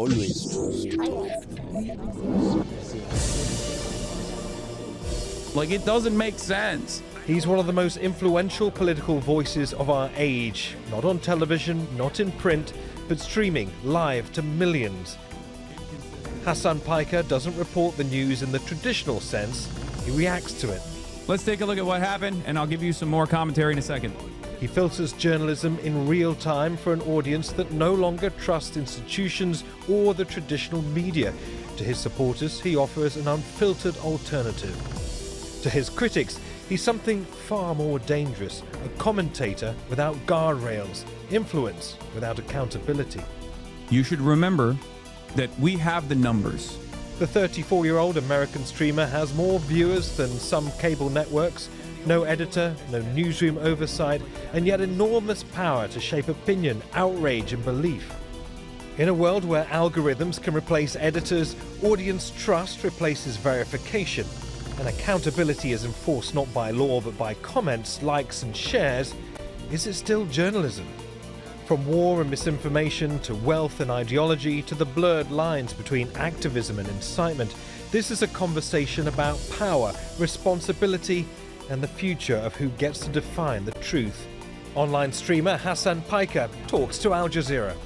Always true. Like, it doesn't make sense. He's one of the most influential political voices of our age. Not on television, not in print, but streaming live to millions. Hasan Piker doesn't report the news in the traditional sense. He reacts to it. Let's take a look at what happened, and I'll give you some more commentary in a second. He filters journalism in real time for an audience that no longer trusts institutions or the traditional media. To his supporters, he offers an unfiltered alternative. To his critics, he's something far more dangerous, a commentator without guardrails, influence without accountability. You should remember that we have the numbers. The 34-year-old American streamer has more viewers than some cable networks, no editor, no newsroom oversight, and yet enormous power to shape opinion, outrage and belief. In a world where algorithms can replace editors, audience trust replaces verification, and accountability is enforced not by law but by comments, likes and shares, is it still journalism? From war and misinformation to wealth and ideology to the blurred lines between activism and incitement, this is a conversation about power, responsibility and the future of who gets to define the truth. Online streamer Hasan Piker talks to Al Jazeera.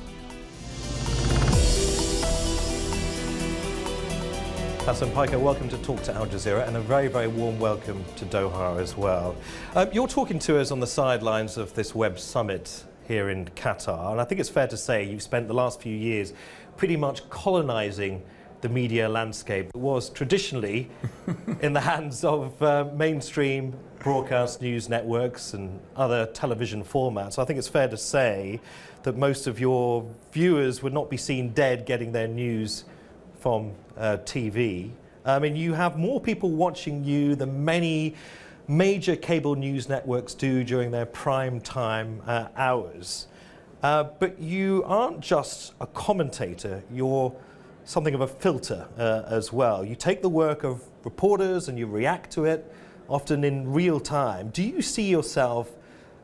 Hasan Piker, welcome to Talk to Al Jazeera, and a very, very warm welcome to Doha as well. You're talking to us on the sidelines of this Web Summit here in Qatar, and I think it's fair to say you've spent the last few years pretty much colonizing the media landscape that was traditionally in the hands of mainstream broadcast news networks and other television formats. I think it's fair to say that most of your viewers would not be seen dead getting their news from TV. I mean, you have more people watching you than many major cable news networks do during their prime time hours. But you aren't just a commentator, you're something of a filter as well. You take the work of reporters and you react to it, often in real time. Do you see yourself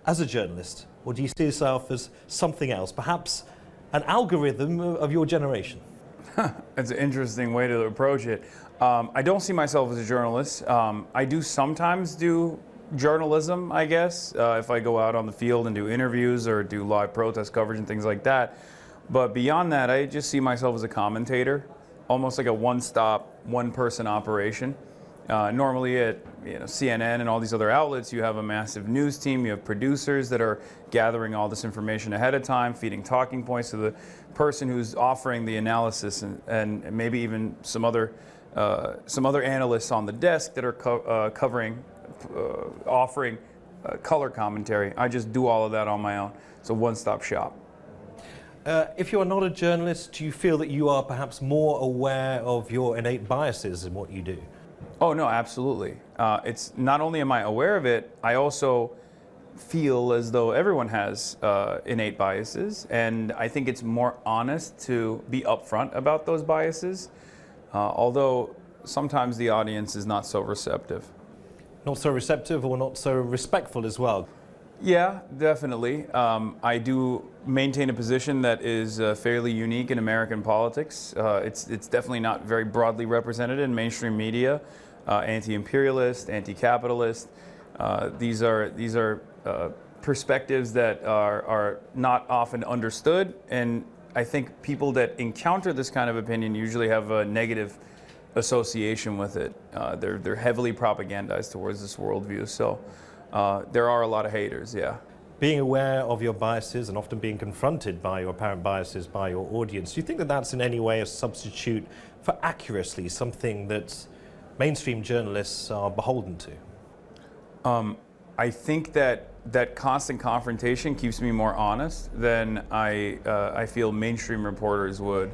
as a journalist, or do you see yourself as something else, perhaps an algorithm of your generation? That's an interesting way to approach it. I don't see myself as a journalist. I do sometimes do journalism, I guess, if I go out on the field and do interviews or do live protest coverage and things like that. But beyond that, I just see myself as a commentator, almost like a one-stop, one-person operation. Normally at CNN and all these other outlets, you have a massive news team, you have producers that are gathering all this information ahead of time, feeding talking points to the person who's offering the analysis, and maybe even some other analysts on the desk that are offering color commentary. I just do all of that on my own. It's a one-stop shop. If you are not a journalist, do you feel that you are perhaps more aware of your innate biases in what you do? Oh, no, absolutely. It's not only am I aware of it, I also feel as though everyone has innate biases, and I think it's more honest to be upfront about those biases, although sometimes the audience is not so receptive. Not so receptive or not so respectful as well? Yeah, definitely. I do maintain a position that is fairly unique in American politics. It's definitely not very broadly represented in mainstream media. Anti-imperialist, anti-capitalist. These are perspectives that are not often understood, and I think people that encounter this kind of opinion usually have a negative association with it. They're heavily propagandized towards this worldview. So. There are a lot of haters, yeah. Being aware of your biases and often being confronted by your apparent biases by your audience, do you think that that's in any way a substitute for accuracy, something that mainstream journalists are beholden to? I think that constant confrontation keeps me more honest than I feel mainstream reporters would,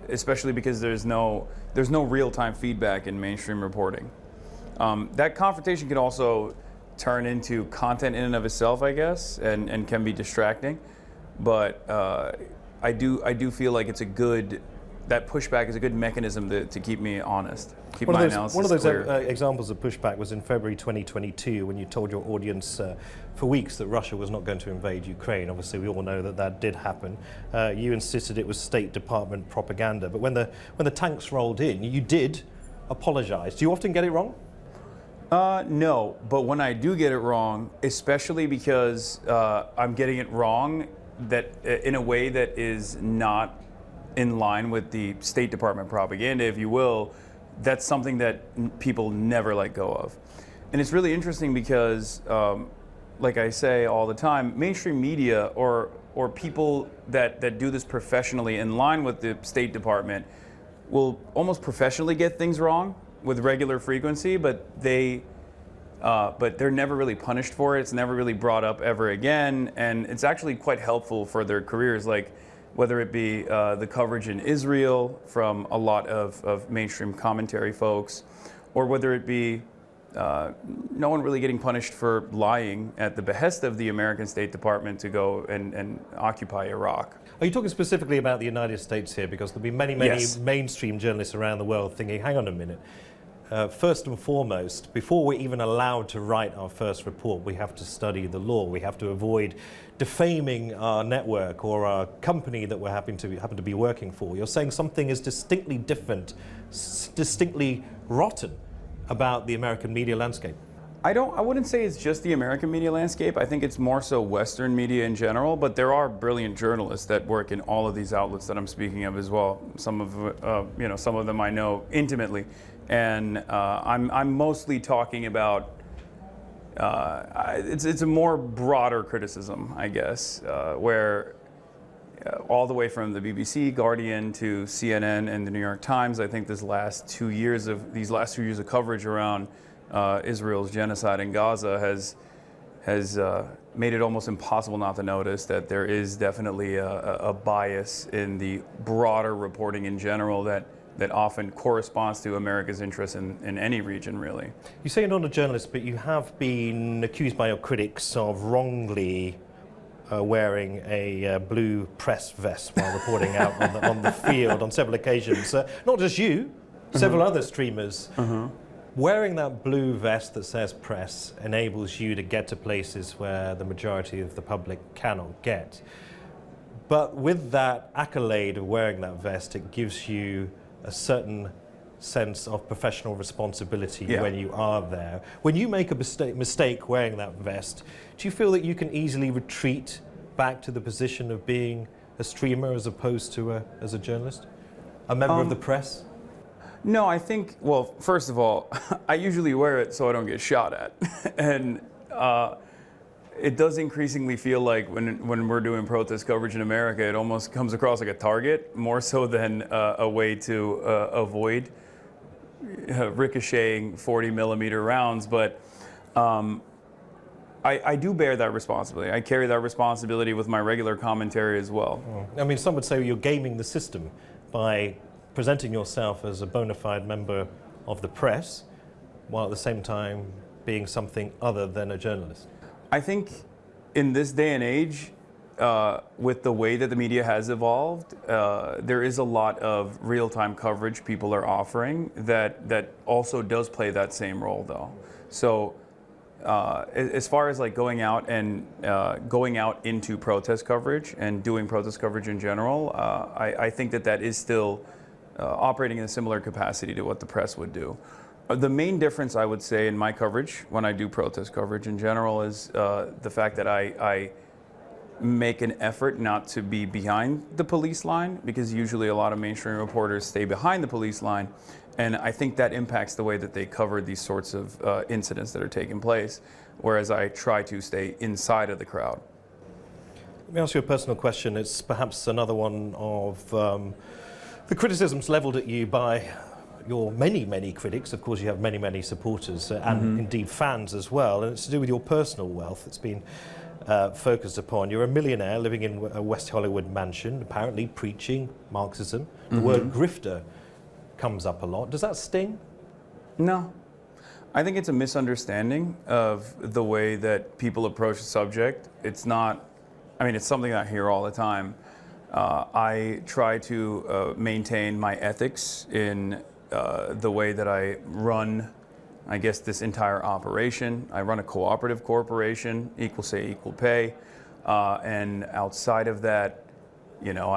especially because there's no real-time feedback in mainstream reporting. That confrontation can also turn into content in and of itself, I guess, and can be distracting. But I do feel like it's a good that pushback is a good mechanism to keep me honest, keep One my of those, analysis one of those clear. examples of pushback was in February 2022 when you told your audience for weeks that Russia was not going to invade Ukraine. Obviously, we all know that that did happen. You insisted it was State Department propaganda. But when the tanks rolled in, you did apologize. Do you often get it wrong? No, but when I do get it wrong, especially because I'm getting it wrong that in a way that is not in line with the State Department propaganda, if you will, that's something that people never let go of. And it's really interesting because, like I say all the time, mainstream media or people that do this professionally in line with the State Department will almost professionally get things wrong with regular frequency, but they're never really punished for it. It's never really brought up ever again, and it's actually quite helpful for their careers, like whether it be the coverage in Israel from a lot of mainstream commentary folks, or whether it be no one really getting punished for lying at the behest of the American State Department to go and occupy Iraq. Are you talking specifically about the United States here? Because there'll be many Yes. mainstream journalists around the world thinking, hang on a minute. First and foremost, before we're even allowed to write our first report, we have to study the law. We have to avoid defaming our network or our company that we happen to be working for. You're saying something is distinctly different, distinctly rotten about the American media landscape. I wouldn't say it's just the American media landscape. I think it's more so Western media in general, but there are brilliant journalists that work in all of these outlets that I'm speaking of as well. Some of them I know intimately. And I'm mostly talking about it's a more broader criticism, I guess, where all the way from the BBC, Guardian to CNN and the New York Times, I think these last 2 years of coverage around Israel's genocide in Gaza has made it almost impossible not to notice that there is definitely a bias in the broader reporting in general that often corresponds to America's interest in any region, really. You say you're not a journalist, but you have been accused by your critics of wrongly wearing a blue press vest while reporting out on the field on several occasions. Not just you, several other streamers. Wearing that blue vest that says press enables you to get to places where the majority of the public cannot get. But with that accolade of wearing that vest, it gives you a certain sense of professional responsibility when you are there. When you make a mistake wearing that vest, do you feel that you can easily retreat back to the position of being a streamer as opposed to as a journalist? A member of the press? No, I think, well, first of all, I usually wear it so I don't get shot at. And it does increasingly feel like when we're doing protest coverage in America, it almost comes across like a target, more so than a way to avoid ricocheting 40 millimeter rounds. But I do bear that responsibility. I carry that responsibility with my regular commentary as well. I mean, some would say you're gaming the system by presenting yourself as a bona fide member of the press, while at the same time being something other than a journalist. I think in this day and age, with the way that the media has evolved, there is a lot of real-time coverage people are offering that also does play that same role, though. So as far as like going out into protest coverage and doing protest coverage in general, I think that is still operating in a similar capacity to what the press would do. The main difference, I would say, in my coverage when I do protest coverage in general is the fact that I make an effort not to be behind the police line, because usually a lot of mainstream reporters stay behind the police line, and I think that impacts the way that they cover these sorts of incidents that are taking place, whereas I try to stay inside of the crowd. Let me ask you a personal question. It's perhaps another one of the criticisms leveled at you by your many critics. Of course, you have many supporters and indeed fans as well, and it's to do with your personal wealth. It's been focused upon. You're a millionaire living in a West Hollywood mansion, apparently preaching Marxism. The word grifter comes up a lot. Does that sting? No. I think it's a misunderstanding of the way that people approach the subject. It's not, I mean, it's something I hear all the time. I try to maintain my ethics in the way that I run, I guess, this entire operation. I run a cooperative corporation, equal say, equal pay. And outside of that, you know,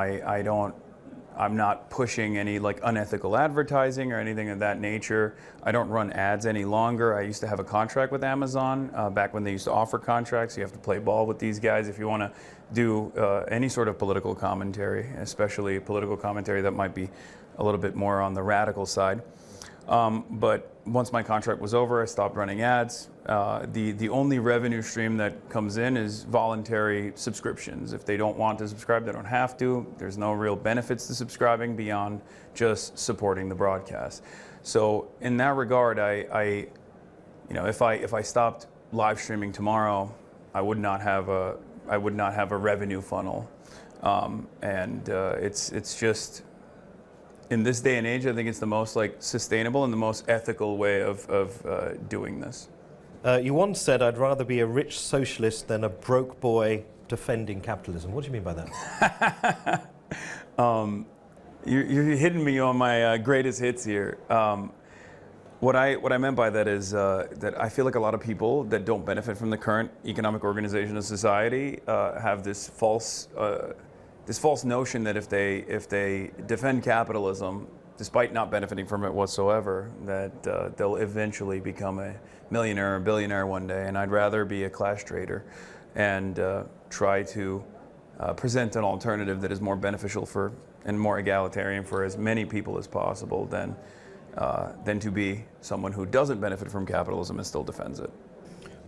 I'm not pushing any like unethical advertising or anything of that nature. I don't run ads any longer. I used to have a contract with Amazon back when they used to offer contracts. You have to play ball with these guys if you want to do any sort of political commentary, especially political commentary that might be a little bit more on the radical side. But once my contract was over, I stopped running ads. The only revenue stream that comes in is voluntary subscriptions. If they don't want to subscribe, they don't have to. There's no real benefits to subscribing beyond just supporting the broadcast. So in that regard, you know, if I stopped live streaming tomorrow, I would not have a revenue funnel, and it's just. In this day and age, I think it's the most like sustainable and the most ethical way of doing this. You once said, "I'd rather be a rich socialist than a broke boy defending capitalism." What do you mean by that? You're hitting me on my greatest hits here. What I meant by that is that I feel like a lot of people that don't benefit from the current economic organization of society have this false notion that if they defend capitalism, despite not benefiting from it whatsoever, that they'll eventually become a millionaire or billionaire one day. And I'd rather be a class trader and try to present an alternative that is more beneficial for and more egalitarian for as many people as possible than to be someone who doesn't benefit from capitalism and still defends it.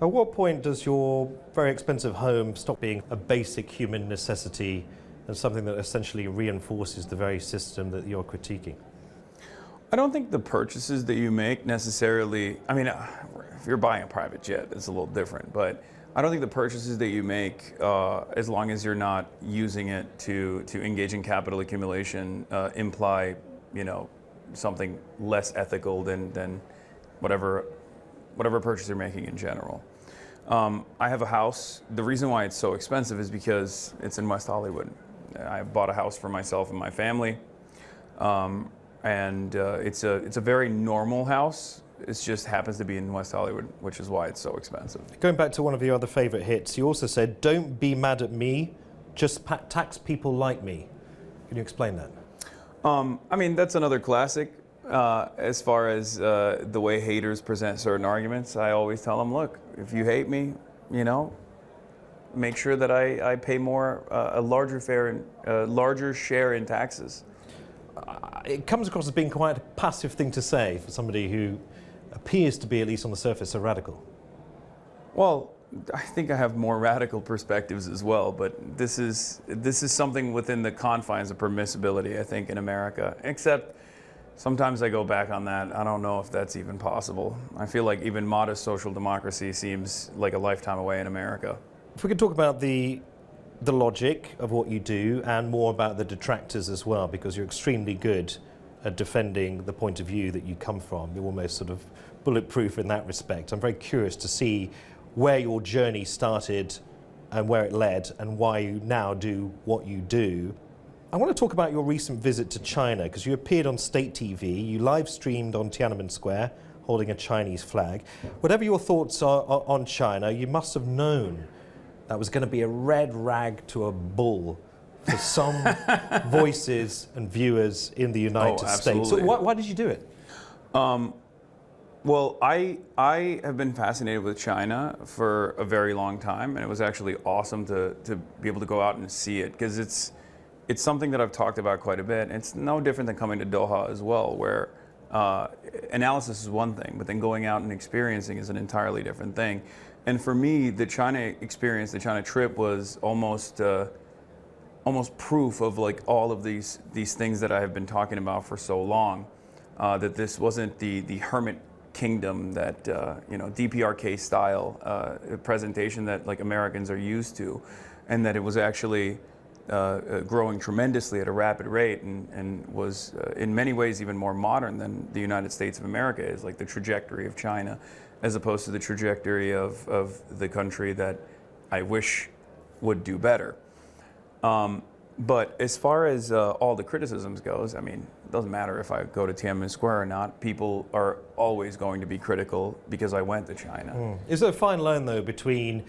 At what point does your very expensive home stop being a basic human necessity and something that essentially reinforces the very system that you're critiquing? I don't think the purchases that you make necessarily, I mean, if you're buying a private jet, it's a little different, but I don't think the purchases that you make, as long as you're not using it to engage in capital accumulation, imply, you know, something less ethical than whatever purchase you're making in general. I have a house. The reason why it's so expensive is because it's in West Hollywood. I bought a house for myself and my family, and it's a very normal house. It just happens to be in West Hollywood, which is why it's so expensive. Going back to one of your other favorite hits, you also said, "Don't be mad at me, just tax people like me." Can you explain that? I mean, that's another classic. As far as the way haters present certain arguments, I always tell them, look, if you hate me, you know, make sure that I pay more, a larger share in taxes. It comes across as being quite a passive thing to say for somebody who appears to be, at least on the surface, a radical. Well, I think I have more radical perspectives as well, but this is something within the confines of permissibility, I think, in America. Except sometimes I go back on that. I don't know if that's even possible. I feel like even modest social democracy seems like a lifetime away in America. If we could talk about the logic of what you do and more about the detractors as well, because you're extremely good at defending the point of view that you come from. You're almost sort of bulletproof in that respect. I'm very curious to see where your journey started and where it led and why you now do what you do. I want to talk about your recent visit to China, because you appeared on state TV, you live streamed on Tiananmen Square holding a Chinese flag. Whatever your thoughts are on China, you must have known that was going to be a red rag to a bull for some voices and viewers in the United States. So why did you do it? Well, I have been fascinated with China for a very long time, and it was actually awesome to be able to go out and see it, because it's something that I've talked about quite a bit. It's no different than coming to Doha as well, where analysis is one thing, but then going out and experiencing is an entirely different thing. And for me, the China experience, the China trip, was almost proof of like all of these things that I have been talking about for so long. That this wasn't the hermit kingdom that DPRK style presentation that like Americans are used to, and that it was actually growing tremendously at a rapid rate and was in many ways even more modern than the United States of America is, like the trajectory of China, as opposed to the trajectory of the country that I wish would do better. But as far as all the criticisms goes, I mean, it doesn't matter if I go to Tiananmen Square or not. People are always going to be critical because I went to China. Is there a fine line, though, between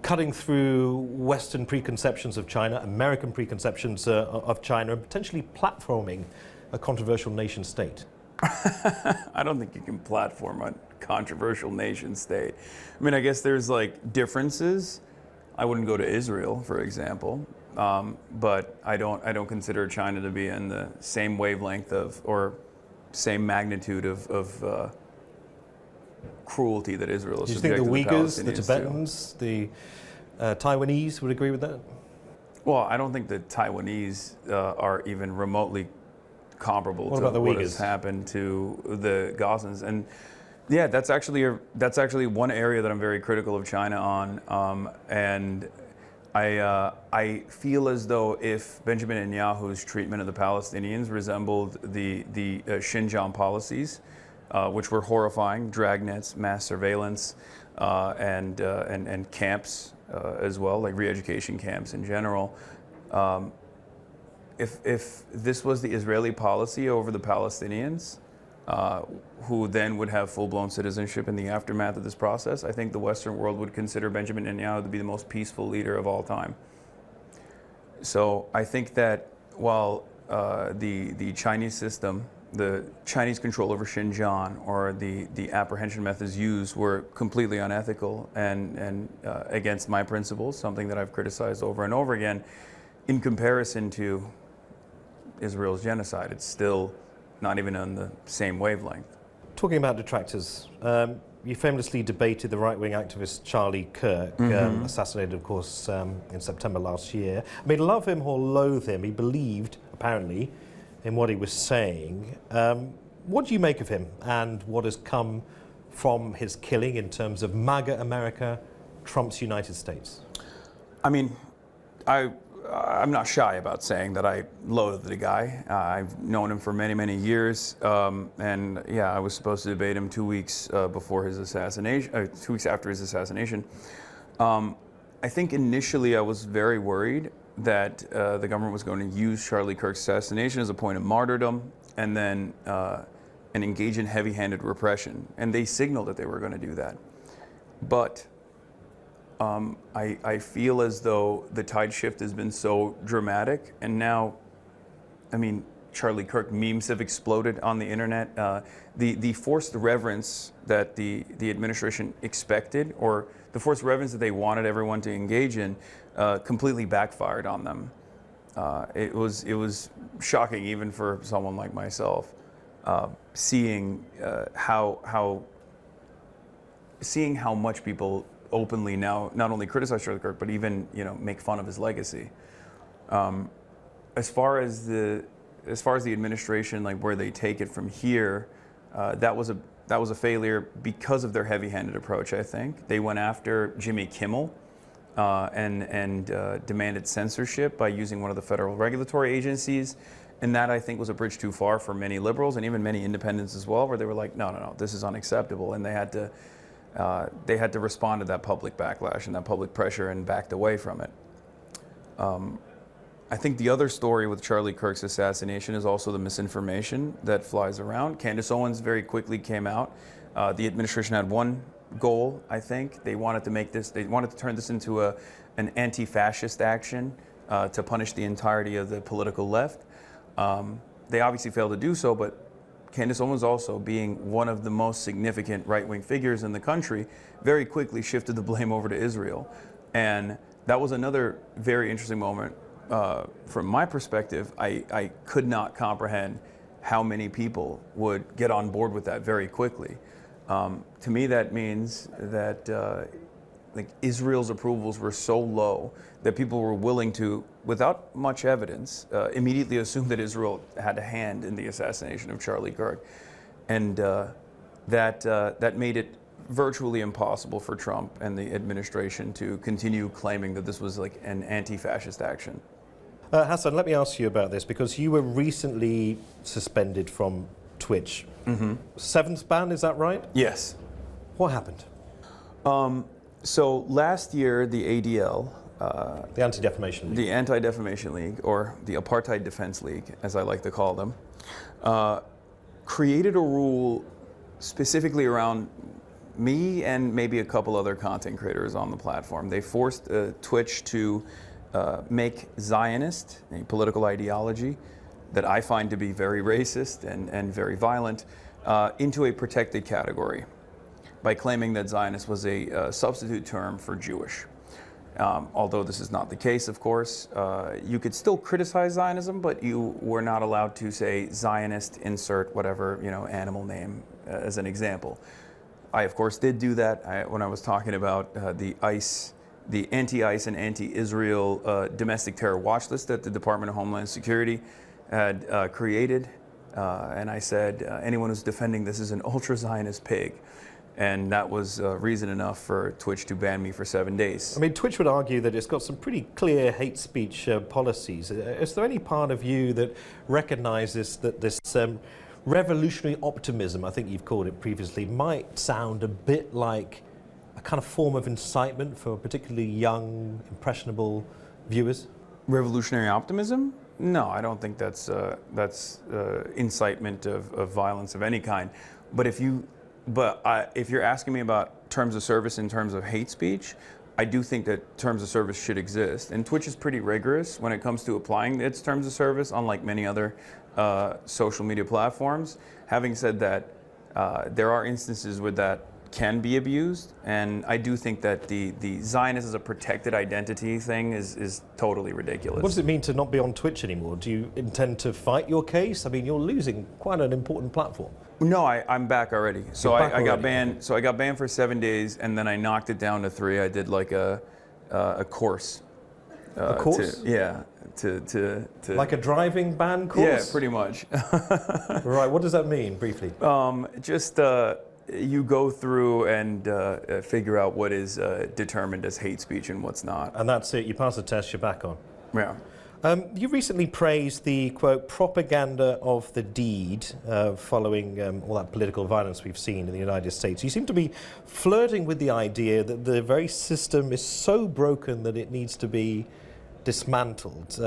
cutting through Western preconceptions of China, American preconceptions of China, and potentially platforming a controversial nation state? I don't think you can platform a controversial nation state. I mean, I guess there's like differences. I wouldn't go to Israel, for example, but I don't consider China to be in the same wavelength of or same magnitude of cruelty that Israel is. Do you think the Uyghurs, the Tibetans, the Taiwanese would agree with that? Well, I don't think the Taiwanese are even remotely comparable What to about the what Uyghurs? has happened to the Gazans. And yeah, that's actually one area that I'm very critical of China on. And I feel as though if Benjamin Netanyahu's treatment of the Palestinians resembled the Xinjiang policies, which were horrifying, dragnets, mass surveillance, and camps as well, like re-education camps in general. If this was the Israeli policy over the Palestinians, who then would have full-blown citizenship in the aftermath of this process, I think the Western world would consider Benjamin Netanyahu to be the most peaceful leader of all time. So I think that while the Chinese system, the Chinese control over Xinjiang, or the apprehension methods used were completely unethical and against my principles, something that I've criticized over and over again, in comparison to Israel's genocide, it's still not even on the same wavelength. Talking about detractors, you famously debated the right-wing activist Charlie Kirk, assassinated, of course, in September last year. I mean, love him or loathe him, he believed, apparently, in what he was saying. What do you make of him and what has come from his killing in terms of MAGA America, Trump's United States? I mean, I'm not shy about saying that I loathe the guy. I've known him for many, many years, and yeah, I was supposed to debate him 2 weeks before his assassination, 2 weeks after his assassination. I think initially I was very worried that the government was going to use Charlie Kirk's assassination as a point of martyrdom, and then and engage in heavy-handed repression. And they signaled that they were going to do that, but I feel as though the tide shift has been so dramatic, and now, I mean, Charlie Kirk memes have exploded on the internet. The forced reverence that the administration expected, or the forced reverence that they wanted everyone to engage in, completely backfired on them. It was shocking even for someone like myself, seeing how much people openly now not only criticize Charlie Kirk, but even make fun of his legacy. As far as the administration, like where they take it from here, that was a failure because of their heavy-handed approach. I think they went after Jimmy Kimmel and demanded censorship by using one of the federal regulatory agencies, and that I think was a bridge too far for many liberals and even many independents as well, where they were like, no, this is unacceptable, and they had to respond to that public backlash and that public pressure and backed away from it. I think the other story with Charlie Kirk's assassination is also the misinformation that flies around. Candace Owens very quickly came out. The administration had one goal, I think. They wanted to turn this into an anti-fascist action to punish the entirety of the political left. They obviously failed to do so, but Candace Owens, also being one of the most significant right-wing figures in the country, very quickly shifted the blame over to Israel. And that was another very interesting moment. From my perspective, I could not comprehend how many people would get on board with that very quickly. To me, that means that like Israel's approvals were so low that people were willing to, without much evidence, immediately assume that Israel had a hand in the assassination of Charlie Kirk. And that made it virtually impossible for Trump and the administration to continue claiming that this was like an anti-fascist action. Hasan, let me ask you about this, because you were recently suspended from Twitch. 7th ban, is that right? Yes. What happened? So last year, the ADL The Anti-Defamation League. The Anti-Defamation League, or the Apartheid Defense League, as I like to call them, created a rule specifically around me and maybe a couple other content creators on the platform. They forced Twitch to make Zionist, a political ideology that I find to be very racist and very violent, into a protected category by claiming that Zionist was a substitute term for Jewish. Although this is not the case, of course. You could still criticize Zionism, but you were not allowed to say Zionist, insert whatever, animal name as an example. I, of course, did do that when I was talking about the anti-ICE and anti-Israel domestic terror watch list that the Department of Homeland Security had created. And I said, anyone who's defending this is an ultra-Zionist pig. And that was reason enough for Twitch to ban me for 7 days. I mean, Twitch would argue that it's got some pretty clear hate speech policies. Is there any part of you that recognizes that this revolutionary optimism, I think you've called it previously, might sound a bit like a kind of form of incitement for particularly young, impressionable viewers? Revolutionary optimism? No, I don't think that's incitement of violence of any kind. But if you're asking me about terms of service in terms of hate speech, I do think that terms of service should exist. And Twitch is pretty rigorous when it comes to applying its terms of service, unlike many other social media platforms. Having said that, there are instances where that can be abused, and I do think that the Zionist as a protected identity thing is totally ridiculous. What does it mean to not be on Twitch anymore? Do you intend to fight your case? I mean, you're losing quite an important platform. No, I'm back already. So I got banned. Okay. So I got banned for 7 days, and then I knocked it down to 3. I did like a course. A course? To like a driving ban course? Yeah, pretty much. Right. What does that mean, briefly? You go through and figure out what is determined as hate speech and what's not. And that's it. You pass the test, you're back on. Yeah. You recently praised the, quote, propaganda of the deed following all that political violence we've seen in the United States. You seem to be flirting with the idea that the very system is so broken that it needs to be dismantled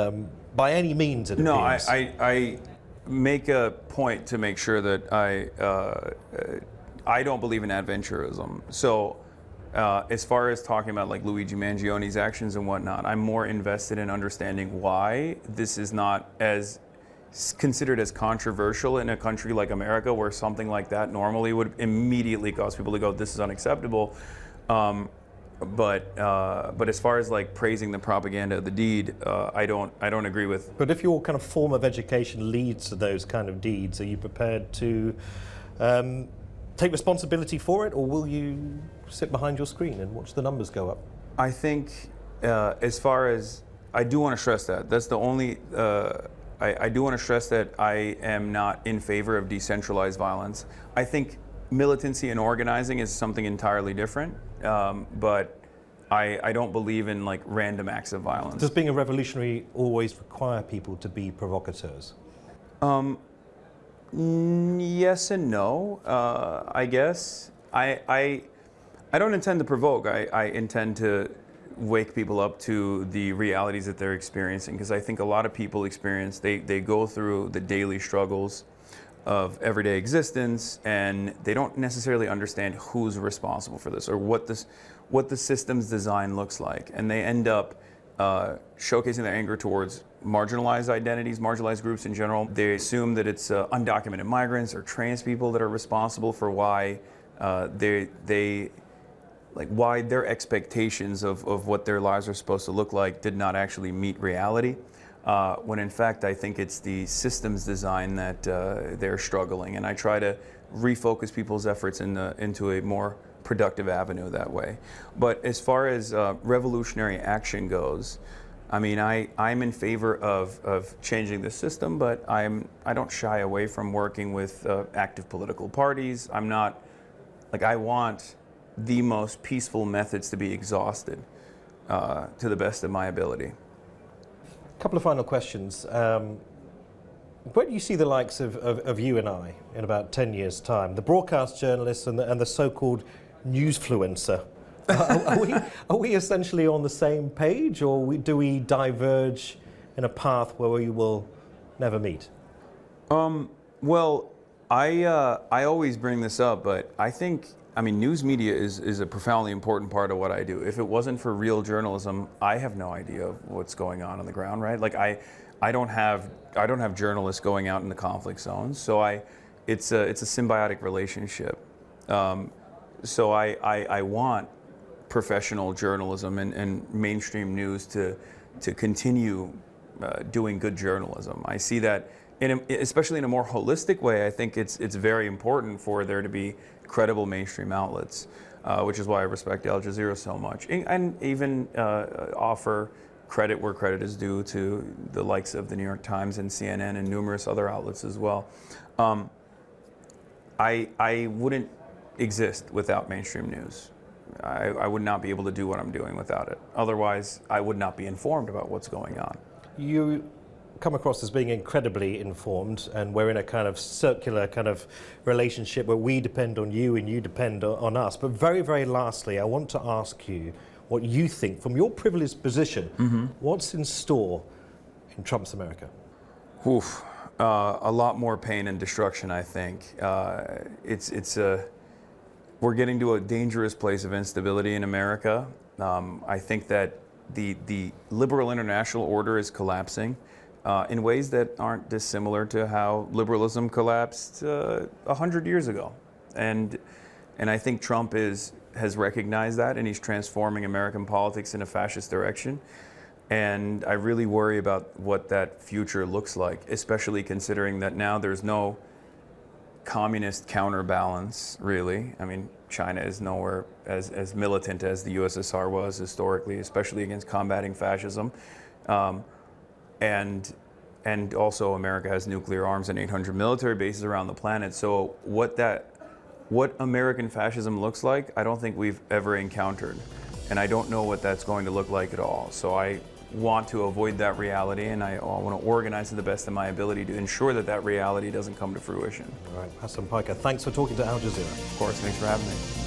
by any means, it appears. No, I make a point to make sure that I don't believe in adventurism. So as far as talking about like Luigi Mangione's actions and whatnot, I'm more invested in understanding why this is not as considered as controversial in a country like America, where something like that normally would immediately cause people to go, this is unacceptable. But as far as like praising the propaganda of the deed, I don't agree with. But if your kind of form of education leads to those kind of deeds, are you prepared to take responsibility for it, or will you sit behind your screen and watch the numbers go up? I think as far as, I do want to stress that. That's the only, I do want to stress that I am not in favor of decentralized violence. I think militancy and organizing is something entirely different, but I don't believe in like random acts of violence. Does being a revolutionary always require people to be provocateurs? Yes and no, I guess. I don't intend to provoke. I intend to wake people up to the realities that they're experiencing, because I think a lot of people experience, they go through the daily struggles of everyday existence, and they don't necessarily understand who's responsible for this or what the system's design looks like, and they end up showcasing their anger towards marginalized identities, marginalized groups in general. They assume that it's undocumented migrants or trans people that are responsible for why why their expectations of what their lives are supposed to look like did not actually meet reality. When in fact, I think it's the systems design that they're struggling, and I try to refocus people's efforts into a more productive avenue that way. But as far as revolutionary action goes, I mean, I'm in favor of changing the system, but I don't shy away from working with active political parties. I'm not, like, I want the most peaceful methods to be exhausted to the best of my ability. A couple of final questions. Where do you see the likes of you and I in about 10 years' time? The broadcast journalists and the so-called newsfluencer Are we essentially on the same page, or do we diverge in a path where we will never meet? Well, I always bring this up, but I mean, news media is a profoundly important part of what I do. If it wasn't for real journalism, I have no idea of what's going on the ground, right? Like I don't have journalists going out in the conflict zones, so it's a symbiotic relationship. So I want professional journalism and mainstream news to continue doing good journalism. I see that, especially in a more holistic way. I think it's very important for there to be credible mainstream outlets, which is why I respect Al Jazeera so much, and even offer credit where credit is due to the likes of the New York Times and CNN and numerous other outlets as well. I wouldn't exist without mainstream news. I would not be able to do what I'm doing without it. Otherwise, I would not be informed about what's going on. You come across as being incredibly informed, and we're in a kind of circular kind of relationship where we depend on you and you depend on us. But very, very lastly, I want to ask you what you think, from your privileged position, what's in store in Trump's America? Oof, a lot more pain and destruction, I think. We're getting to a dangerous place of instability in America. I think that the liberal international order is collapsing in ways that aren't dissimilar to how liberalism collapsed 100 years ago. And I think Trump has recognized that, and he's transforming American politics in a fascist direction. And I really worry about what that future looks like, especially considering that now there's no communist counterbalance, really. I mean, China is nowhere as militant as the USSR was historically, especially against combating fascism. And also America has nuclear arms and 800 military bases around the planet. So what American fascism looks like, I don't think we've ever encountered. And I don't know what that's going to look like at all. So I want to avoid that reality, and I want to organize to the best of my ability to ensure that that reality doesn't come to fruition. All right, Hasan Piker, thanks for talking to Al Jazeera. Of course, thanks for having me.